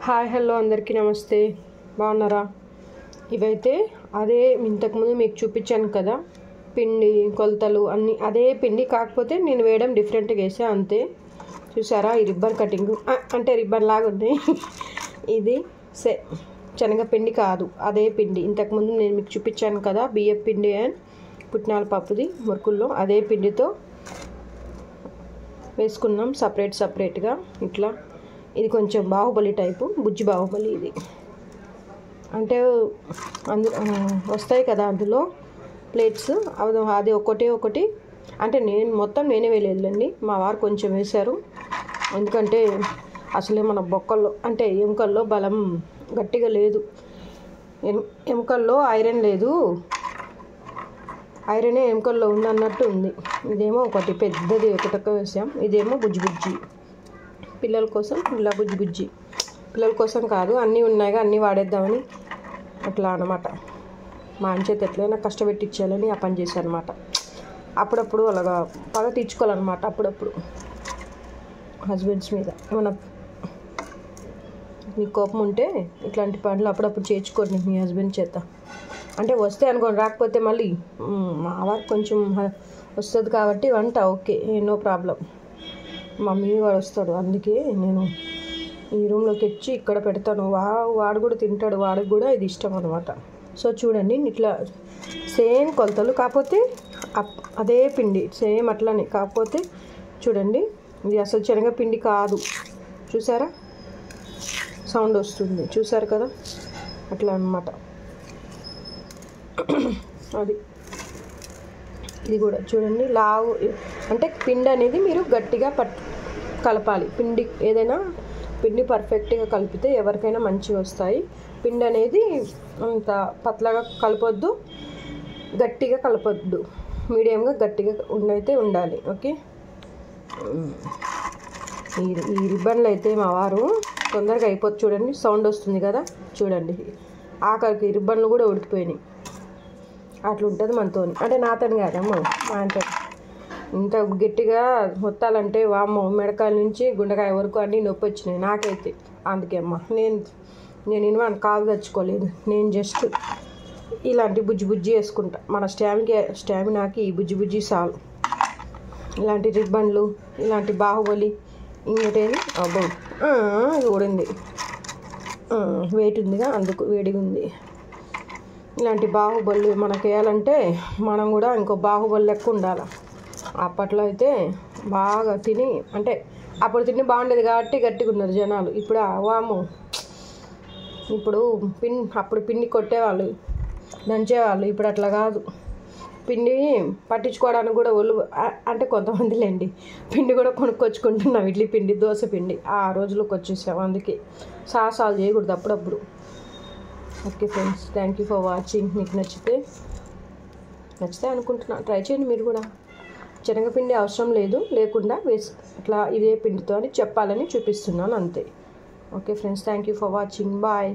Hi hello అందరికీ నమస్తే. బాగున్నారా? ఇవైతే అదే ఇంతకుముందు మీకు చూపించాను కదా, పిండి కొలతలు అన్నీ అదే పిండి, కాకపోతే నేను వేయడం డిఫరెంట్గా వేసా అంతే. చూసారా ఈ రిబ్బన్ కటింగ్ అంటే రిబ్బన్ లాగా ఉంది. ఇది శనగపిండి కాదు, అదే పిండి ఇంతకుముందు నేను మీకు చూపించాను కదా, బియ్యం పిండి అండ్ పుట్నాల పప్పుది మురుకుల్లో అదే పిండితో వేసుకున్నాం సపరేట్గా ఇట్లా. ఇది కొంచెం బాహుబలి టైపు, బుజ్జి బాహుబలి ఇది. అంటే వస్తాయి కదా అందులో ప్లేట్స్, అది ఒకటి అంటే నేనే వేయలేదులేండి, మా వారు కొంచెం వేశారు. ఎందుకంటే అసలే మన బొక్కల్లో అంటే ఎముకల్లో బలం గట్టిగా లేదు, ఎముకల్లో ఐరన్ లేదు, ఐరనే ఎముకల్లో ఉందన్నట్టు ఉంది. ఇదేమో ఒకటి పెద్దది ఒకటొక్క వేసాం, ఇదేమో బుజ్జి పిల్లల కోసం. ఇలా బుజ్జి పిల్లల కోసం కాదు, అన్నీ ఉన్నాయిగా అన్నీ వాడేద్దామని అట్లా అనమాట. మా అంచేత ఎట్లయినా కష్టపెట్టి ఇచ్చేయాలని ఆ పని చేశాను అనమాట. అప్పుడప్పుడు అలాగా పగ తీర్చుకోవాలన్నమాట. అప్పుడప్పుడు హస్బెండ్స్ మీద ఏమన్నా మీకు కోపం ఉంటే ఇట్లాంటి పనులు అప్పుడప్పుడు చేర్చుకోండి మీ హస్బెండ్ చేత. అంటే వస్తే అనుకోండి, రాకపోతే మళ్ళీ మా వారు కొంచెం వస్తుంది కాబట్టి వంట ఓకే, నో ప్రాబ్లం. మమ్మీ వాడు వస్తాడు, అందుకే నేను ఈ రూమ్లోకి వచ్చి ఇక్కడ పెడతాను. వాడు కూడా తింటాడు, వాడికి కూడా ఇది ఇష్టం అనమాట. సో చూడండి ఇట్లా సేమ్ కొలతలు, కాకపోతే అదే పిండి సేమ్ అట్లానే, కాకపోతే చూడండి ఇది అసలు శనగపిండి కాదు. చూసారా సౌండ్ వస్తుంది, చూసారు కదా, అట్లా అన్నమాట. అది ఇది కూడా చూడండి లావు, అంటే పిండి అనేది మీరు గట్టిగా కలపాలి. పిండి ఏదైనా పిండి పర్ఫెక్ట్గా కలిపితే ఎవరికైనా మంచిగా వస్తాయి. పిండి అనేది అంత పతలాగా కలపొద్దు, గట్టిగా కలపొద్దు, మీడియంగా గట్టిగా అయితే ఉండాలి. ఓకే. ఈ రిబ్బన్లు అయితే మా వారు తొందరగా అయిపోతుంది. చూడండి సౌండ్ వస్తుంది కదా, చూడండి ఆఖరికి రిబ్బన్లు కూడా ఉడికిపోయినాయి. అట్లా ఉంటుంది మనతో, అంటే నాతోని కాదమ్మ, మా అంటే ఇంత గట్టిగా మొత్తాలంటే వామ్మో, మెడకాయల నుంచి గుండెకాయ వరకు అన్నీ నొప్పి వచ్చినాయి నాకైతే. అందుకే అమ్మ నేను ఇన్వాన్ కాలు తెచ్చుకోలేదు, నేను జస్ట్ ఇలాంటి బుజ్జి వేసుకుంటా. మన స్టామినాకి ఈ బుజ్జి చాలు. ఇలాంటి రిబ్బన్లు, ఇలాంటి బాహుబలి, ఇంకోటేది అబ్బో ఇది ఊడింది, వెయిట్ ఉందిగా అందుకు వేడిగా ఉంది. ఇలాంటి బాహుబలి మనకు వేయాలంటే మనం కూడా ఇంకో బాహుబలి లెక్క ఉండాలి. అప్పట్లో అయితే బాగా తిని, అంటే అప్పుడు తిని బాగుండేది కాబట్టి గట్టిగా ఉన్నారు జనాలు. ఇప్పుడు వాము, ఇప్పుడు అప్పుడు పిండి కొట్టేవాళ్ళు, దంచేవాళ్ళు, ఇప్పుడు అట్లా కాదు. పిండి పట్టించుకోవడానికి కూడా ఒళ్ళు, అంటే కొంతమంది లేండి పిండి కూడా కొనుక్కొచ్చుకుంటున్నాం, ఇడ్లీ పిండి, దోశ పిండి, ఆ రోజులకు వచ్చేసాం. అందుకే సాహసాలు చేయకూడదు అప్పుడప్పుడు. Okay friends, thank you for watching. మీకు నచ్చితే అనుకుంటున్నా, ట్రై చేయండి మీరు కూడా. శనగపిండి అవసరం లేదు, లేకుండా ఇట్లా ఇదే పిండితో అని చెప్పాలని చూపిస్తున్నాను అంతే. Okay friends, thank you for watching, bye.